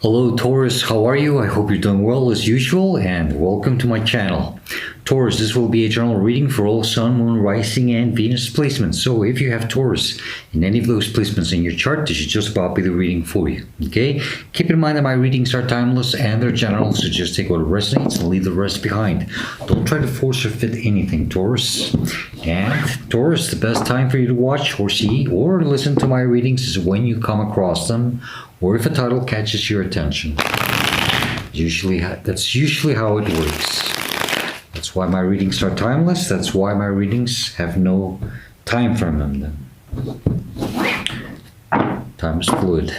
Hello Taurus, how are you? I hope you're doing well as usual and welcome to my channel. Taurus, this will be a general reading for all Sun, Moon, Rising and Venus placements. So if you have Taurus in any of those placements in your chart, this should just about be the reading for you. Okay? Keep in mind that my readings are timeless and they're general, so just take what resonates and leave the rest behind. Don't try to force or fit anything, Taurus. And Taurus, the best time for you to watch or see or listen to my readings is when you come across them, or if a title catches your attention. That's usually how it works. That's why my readings are timeless. That's why my readings have no time frame in them. Time is fluid.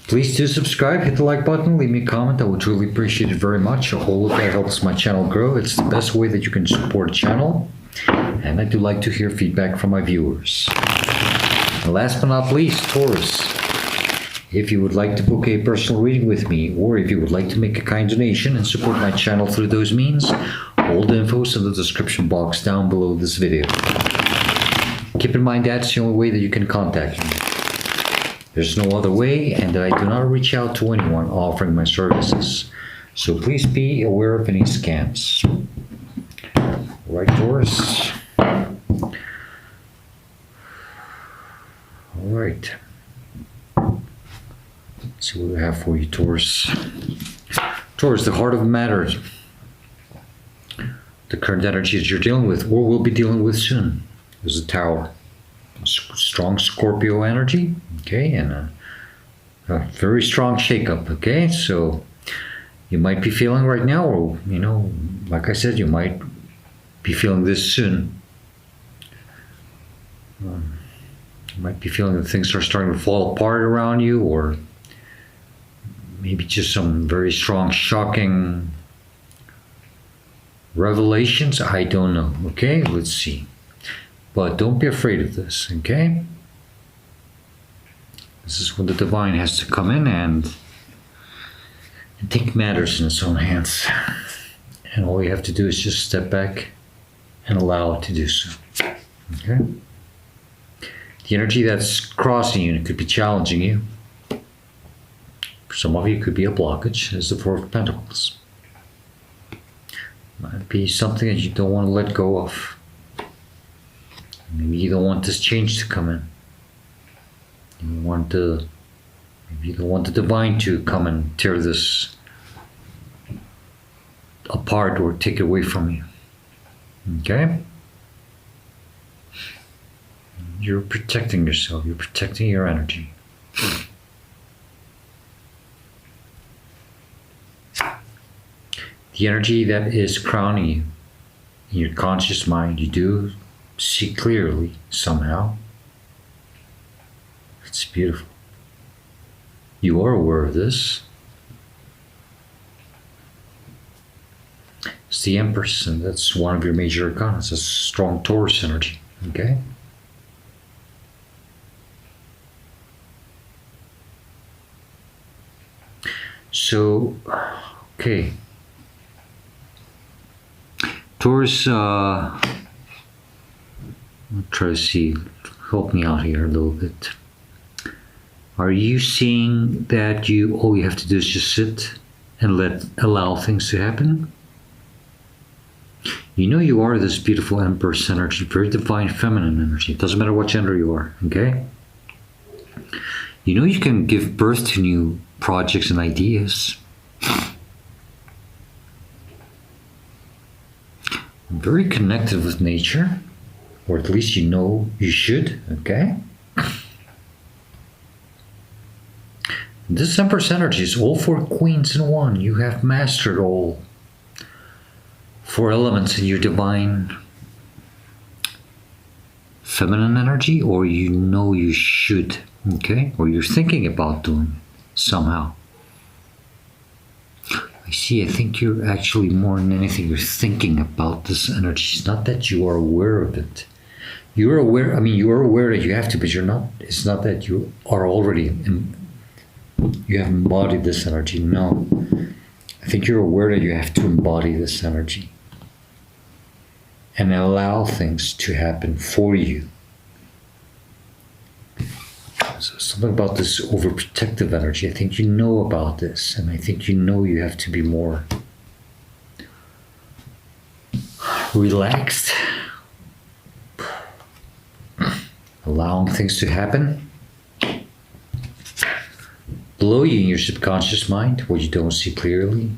Please do subscribe, hit the like button, leave me a comment. I would really appreciate it very much. All of that helps my channel grow. It's the best way that you can support a channel. And I do like to hear feedback from my viewers. And last but not least, Taurus, if you would like to book a personal reading with me, or if you would like to make a kind donation and support my channel through those means, all the info is in the description box down below this video. Keep in mind that's the only way that you can contact me. There's no other way, and I do not reach out to anyone offering my services. So please be aware of any scams. All right, Taurus. All right. Let's see what we have for you, Taurus. Taurus, the heart of the matter, the current energies you're dealing with, or will be dealing with soon, is a Tower. A strong Scorpio energy, okay, and a very strong shakeup, okay? So you might be feeling right now, or, like I said, you might be feeling this soon. You might be feeling that things are starting to fall apart around you, or maybe just some very strong, shocking revelations. I don't know, okay? Let's see. But don't be afraid of this, okay? This is when the divine has to come in and take matters in its own hands. And all you have to do is just step back and allow it to do so, okay? The energy that's crossing you, it could be challenging you. For some of you, it could be a blockage, as the Four of Pentacles. Might be something that you don't want to let go of. Maybe you don't want this change to come in. Maybe you don't want the divine to come and tear this apart or take it away from you. Okay? You're protecting yourself. You're protecting your energy. The energy that is crowning you in your conscious mind, you do see clearly somehow. It's beautiful. You are aware of this. It's the Empress, and that's one of your major arcana. It's a strong Taurus energy. Okay? So, okay. Taurus, I'll try to see, help me out here a little bit. Are you seeing that all you have to do is just sit and allow things to happen? You are this beautiful Empress energy, very divine feminine energy. It doesn't matter what gender you are, okay? You can give birth to new projects and ideas. I'm very connected with nature, or at least you should, okay? This Empress energy is all four queens in one. You have mastered all four elements in your divine feminine energy, or you should, okay? Or you're thinking about doing somehow. I think you're actually, more than anything, you're thinking about this energy. It's not that you are aware of it. You're aware, you are aware that you have to, but it's not that you are already, you have embodied this energy. No. I think you're aware that you have to embody this energy and allow things to happen for you. something about this overprotective energy. I think you know about this, and I think you know you have to be more relaxed, allowing things to happen below you in your subconscious mind, what you don't see clearly.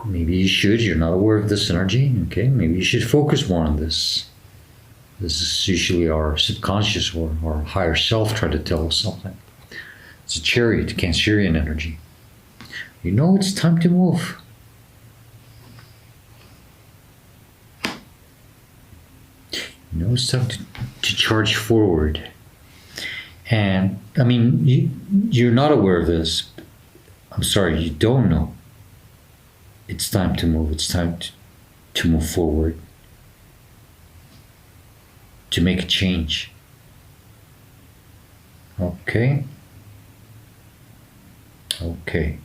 Maybe you should, you're not aware of this energy, okay? Maybe you should focus more on this. This is usually our subconscious or our higher self trying to tell us something. It's a Chariot, Cancerian energy. You know it's time to move. You know it's time to charge forward. And, I mean, you're not aware of this. I'm sorry, you don't know. It's time to move. It's time to move forward. To make a change. Okay? Okay.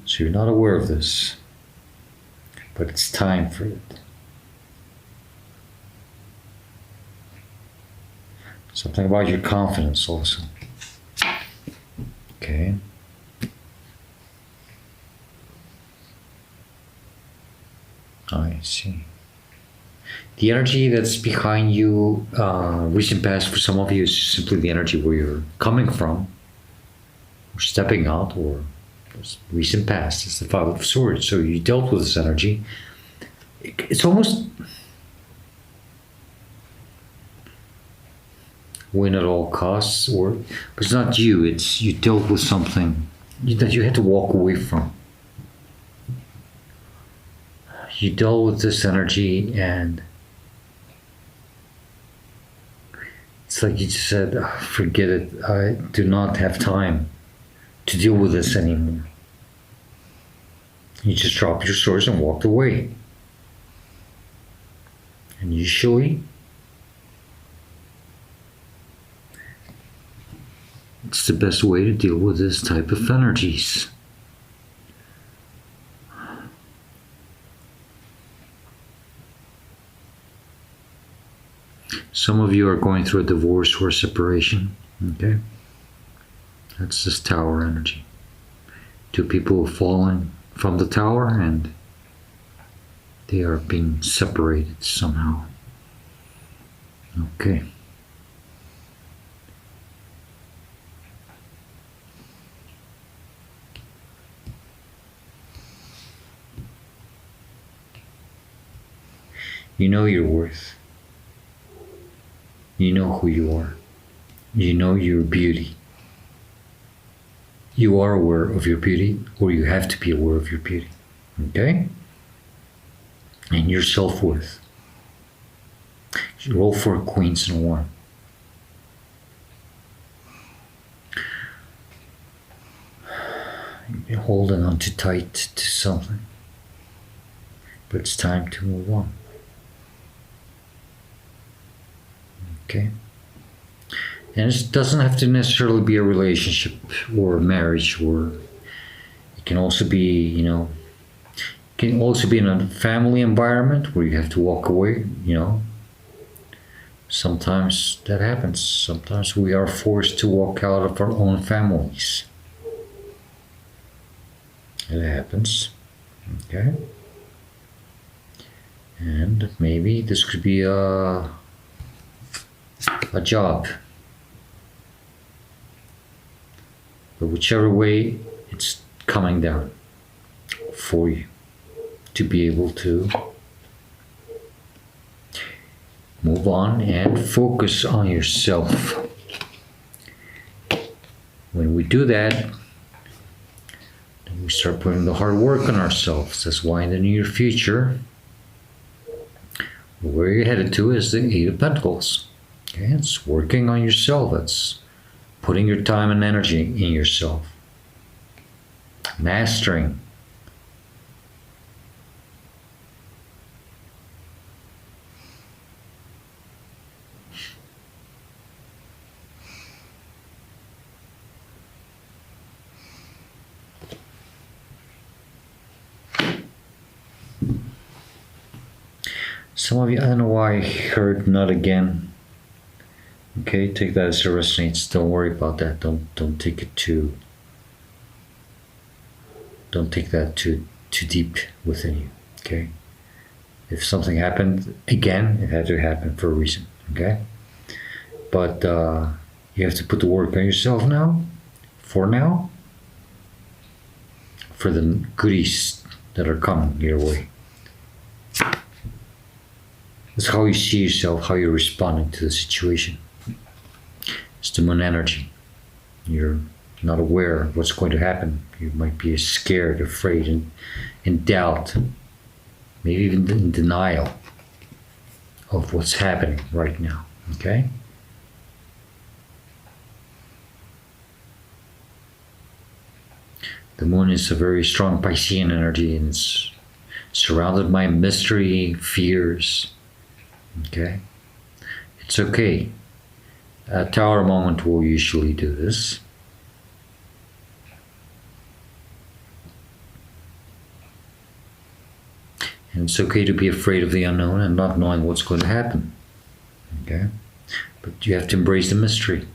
So you're not aware of this. But it's time for it. Something about your confidence also. Okay. I see. The energy that's behind you, recent past for some of you, is simply the energy where you're coming from, or stepping out, or recent past. It's the Five of Swords. So you dealt with this energy. It's almost win at all costs, but it's not you. It's you dealt with something that you had to walk away from. You dealt with this energy, and it's like you just said, forget it. I do not have time to deal with this anymore. You just dropped your swords and walked away. And usually, it's the best way to deal with this type of energies. Some of you are going through a divorce or a separation, okay? That's this tower energy. Two people have fallen from the tower and they are being separated somehow. Okay. You know your worth. You know who you are. You know your beauty. You are aware of your beauty, or you have to be aware of your beauty. Okay? And your self-worth. Roll for Queens and 1. You're holding on too tight to something. But it's time to move on. Okay? And it doesn't have to necessarily be a relationship or a marriage, or it can also be, it can also be in a family environment where you have to walk away, Sometimes that happens. Sometimes we are forced to walk out of our own families. It happens. Okay? And maybe this could be a job. But whichever way, it's coming down for you to be able to move on and focus on yourself. When we do that, then we start putting the hard work on ourselves. That's why in the near future, where you're headed to is the Eight of Pentacles. Okay, it's working on yourself. It's putting your time and energy in yourself. Mastering. Some of you, I don't know why I heard not again. Okay, take that as it resonates. Don't worry about that. Don't take it too. Don't take that too deep within you. Okay. If something happened again, it had to happen for a reason. Okay. But you have to put the work on yourself now. For now. For the goodies that are coming your way. It's how you see yourself, how you're responding to the situation. It's the moon energy. You're not aware of what's going to happen. You might be scared, afraid, and in doubt, maybe even in denial of what's happening right now. Okay? The moon is a very strong Piscean energy, and it's surrounded by mystery, fears. Okay? It's okay. A Tower moment will usually do this. And it's okay to be afraid of the unknown and not knowing what's going to happen. Okay? But you have to embrace the mystery.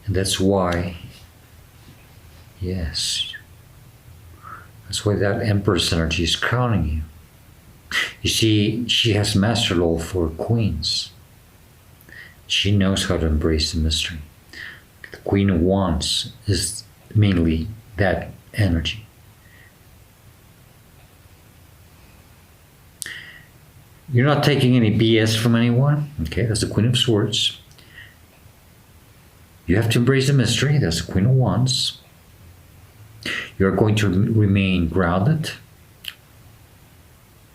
And that's why, yes, that's why that Empress energy is crowning you. You see, she has mastered all four queens. She knows how to embrace the mystery. The Queen of Wands is mainly that energy. You're not taking any BS from anyone. Okay, that's the Queen of Swords. You have to embrace the mystery. That's the Queen of Wands. You're going to remain grounded,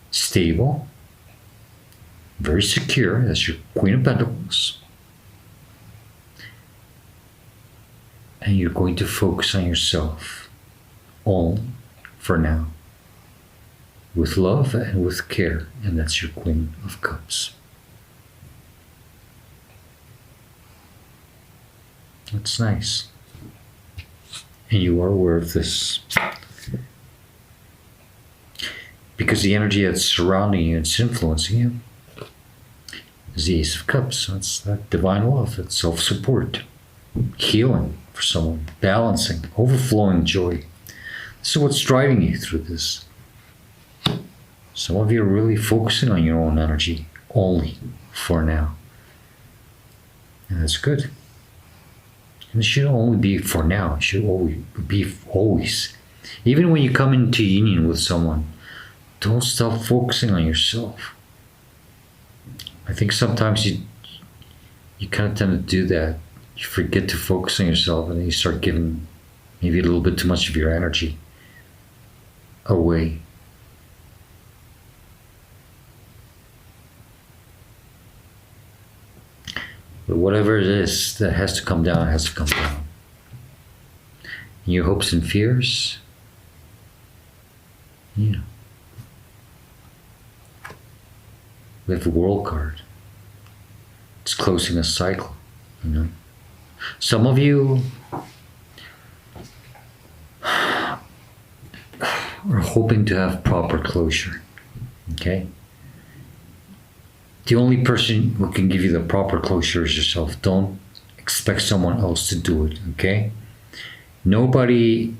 stable, very secure. That's your Queen of Pentacles. And you're going to focus on yourself only for now, with love and with care. And that's your Queen of Cups. That's nice. And you are aware of this. Because the energy that's surrounding you, it's influencing you, is the Ace of Cups. That's that divine love, that's self-support, healing for someone, balancing, overflowing joy. This is what's driving you through this. Some of you are really focusing on your own energy only for now. And that's good. And it should only be for now. It should always be always. Even when you come into union with someone, don't stop focusing on yourself. I think sometimes you kind of tend to do that. You forget to focus on yourself, and then you start giving maybe a little bit too much of your energy away. But whatever it is that has to come down, has to come down. And your hopes and fears, yeah. We have a World card. It's closing a cycle, you know. Some of you are hoping to have proper closure, okay? The only person who can give you the proper closure is yourself. Don't expect someone else to do it, okay? Nobody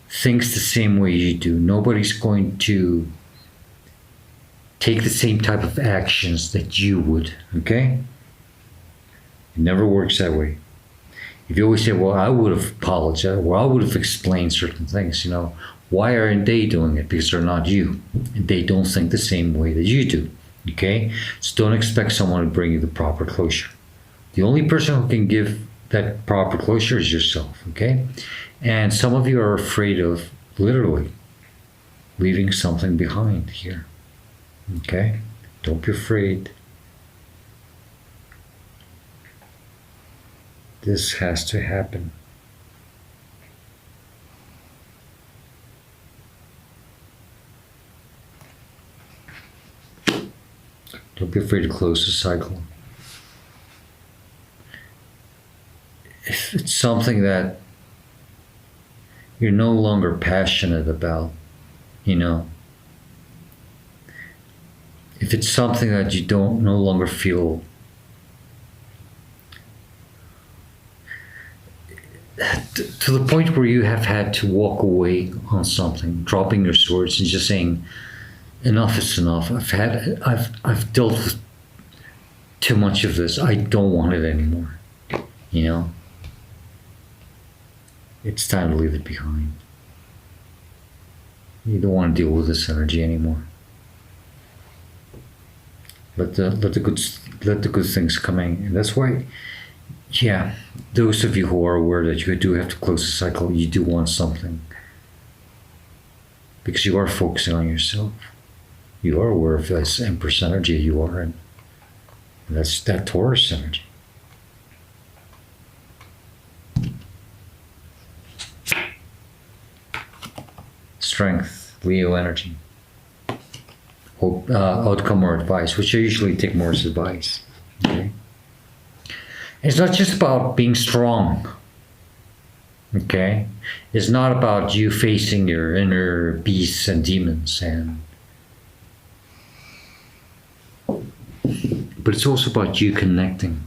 thinks the same way you do. Nobody's going to take the same type of actions that you would, okay? It never works that way. If you always say, well, I would have apologized, or I would have explained certain things, you know, why aren't they doing it? Because they're not you. And they don't think the same way that you do, okay? So don't expect someone to bring you the proper closure. The only person who can give that proper closure is yourself, okay? And some of you are afraid of literally leaving something behind here, okay? Don't be afraid. This has to happen. Don't be afraid to close the cycle. If it's something that you're no longer passionate about, you know, if it's something that you don't no longer feel to the point where you have had to walk away on something, dropping your swords and just saying, enough is enough. I've dealt with too much of this. I don't want it anymore. You know? It's time to leave it behind. You don't want to deal with this energy anymore. Let the good things come in. And that's why, yeah, those of you who are aware that you do have to close the cycle, you do want something. Because you are focusing on yourself. You are aware of this Empress energy you are in. And that's that Taurus energy. Strength, Leo energy. Hope, outcome or advice, which I usually take more as advice. Okay? It's not just about being strong. Okay? It's not about you facing your inner beasts and demons, but it's also about you connecting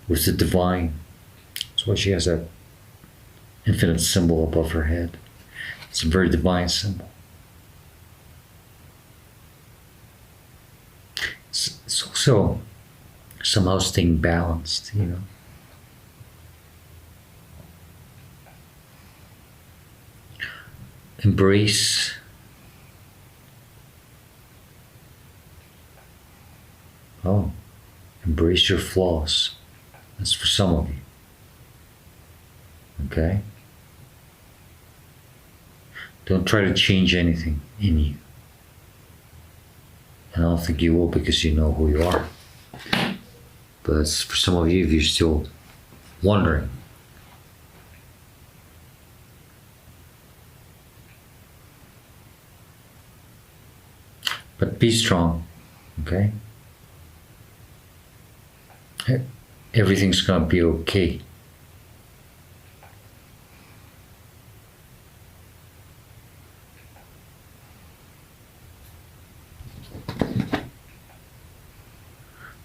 with the divine. That's why she has that infinite symbol above her head. It's a very divine symbol. It's also somehow staying balanced, you know. Embrace embrace your flaws. That's for some of you. Okay? Don't try to change anything in you. And I don't think you will, because you know who you are. But that's for some of you if you're still wondering. But be strong, okay? Everything's gonna be okay.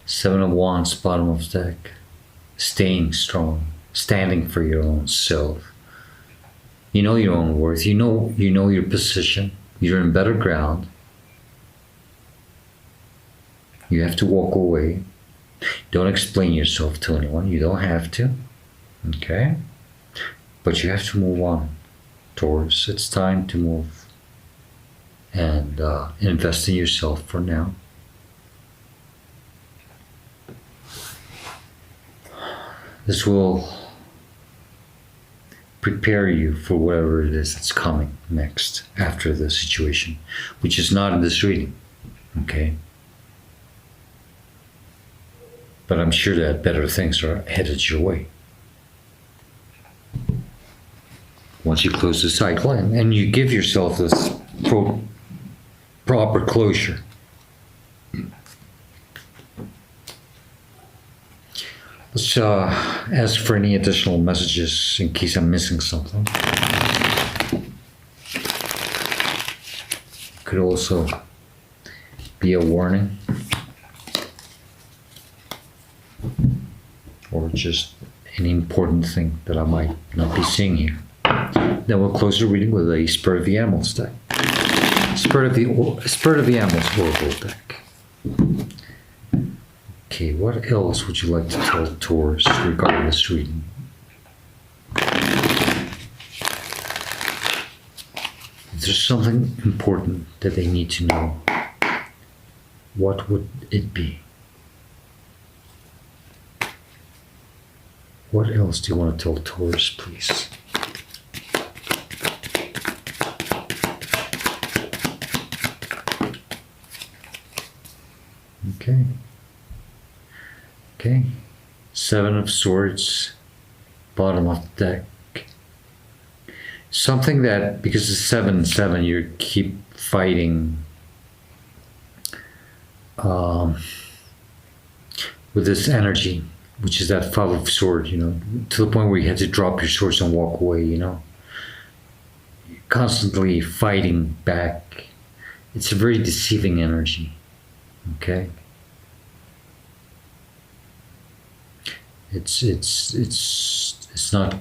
Seven of Wands, bottom of the deck. Staying strong, standing for your own self. You know your own worth. You know your position. You're in better ground. You have to walk away. Don't explain yourself to anyone. You don't have to. Okay? But you have to move on. Taurus, it's time to move and invest in yourself for now. This will prepare you for whatever it is that's coming next after the situation, which is not in this reading. Okay? But I'm sure that better things are headed your way. Once you close the cycle and you give yourself this proper closure. Let's ask for any additional messages in case I'm missing something. Could also be a warning. Or just an important thing that I might not be seeing here. Then we'll close the reading with a Spirit of the Animals deck. Spirit of the Animals Oracle deck. Okay, what else would you like to tell Taurus regarding this reading? If there's something important that they need to know, what would it be? What else do you want to tell Taurus, please? Okay. Okay. Seven of Swords, bottom of the deck. Something that, because it's 7-7, you keep fighting with this energy, which is that Five of Swords, you know, to the point where you had to drop your swords and walk away, you know. You're constantly fighting back. It's a very deceiving energy. Okay. It's not,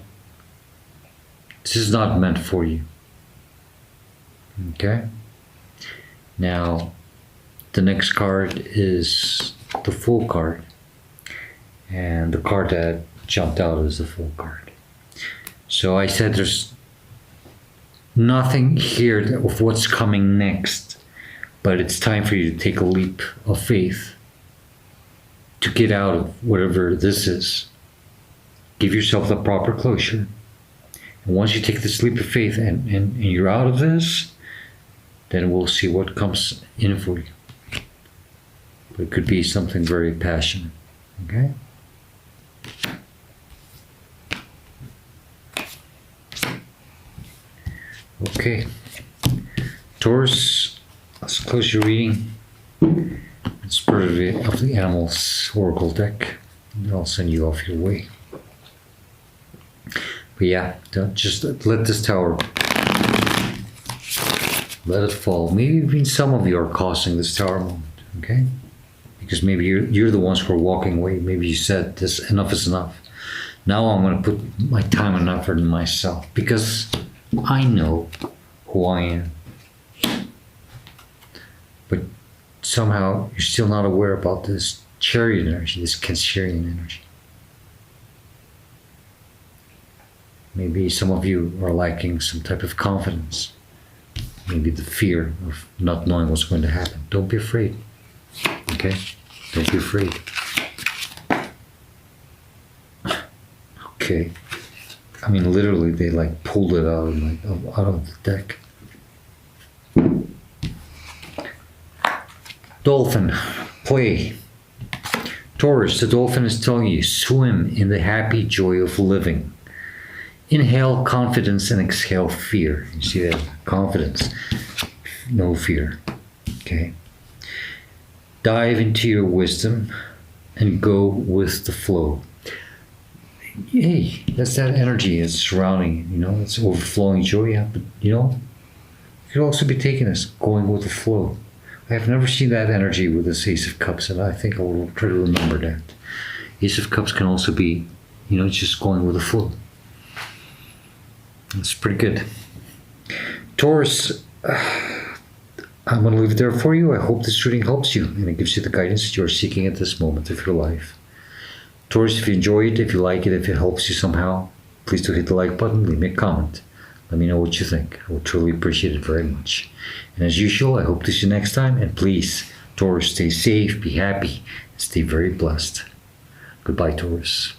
this is not meant for you. Okay. Now, the next card is the Fool card. And the card that jumped out is the Fool card. So I said there's nothing here of what's coming next, but it's time for you to take a leap of faith to get out of whatever this is. Give yourself the proper closure. And once you take this leap of faith and you're out of this, then we'll see what comes in for you. But it could be something very passionate. Okay? Okay. Taurus, let's close your reading. Spirit of the Animals Oracle deck. And I'll send you off your way. But yeah, don't just let this tower, let it fall. Maybe even some of you are causing this tower moment, okay? Because maybe you're the ones who are walking away. Maybe you said this, enough is enough. Now I'm going to put my time and effort in myself because I know who I am. But somehow you're still not aware about this Chariot energy, this Cancerian energy. Maybe some of you are lacking some type of confidence. Maybe the fear of not knowing what's going to happen. Don't be afraid. Okay? Don't be afraid. Okay. I mean, literally, they like pulled it out of the deck. Dolphin, play. Taurus, the dolphin is telling you, swim in the happy joy of living. Inhale confidence and exhale fear. You see that? Confidence, no fear. Okay. Dive into your wisdom and go with the flow. Hey, that's that energy that's surrounding you, it's overflowing joy. Yeah, but it could also be taken as going with the flow. I have never seen that energy with this Ace of Cups, and I think I will try to remember that. Ace of Cups can also be, just going with the flow. That's pretty good. Taurus, I'm going to leave it there for you. I hope this reading helps you and it gives you the guidance that you're seeking at this moment of your life. Taurus, if you enjoy it, if you like it, if it helps you somehow, please do hit the like button, leave me a comment. Let me know what you think. I would truly appreciate it very much. And as usual, I hope to see you next time. And please, Taurus, stay safe, be happy, and stay very blessed. Goodbye, Taurus.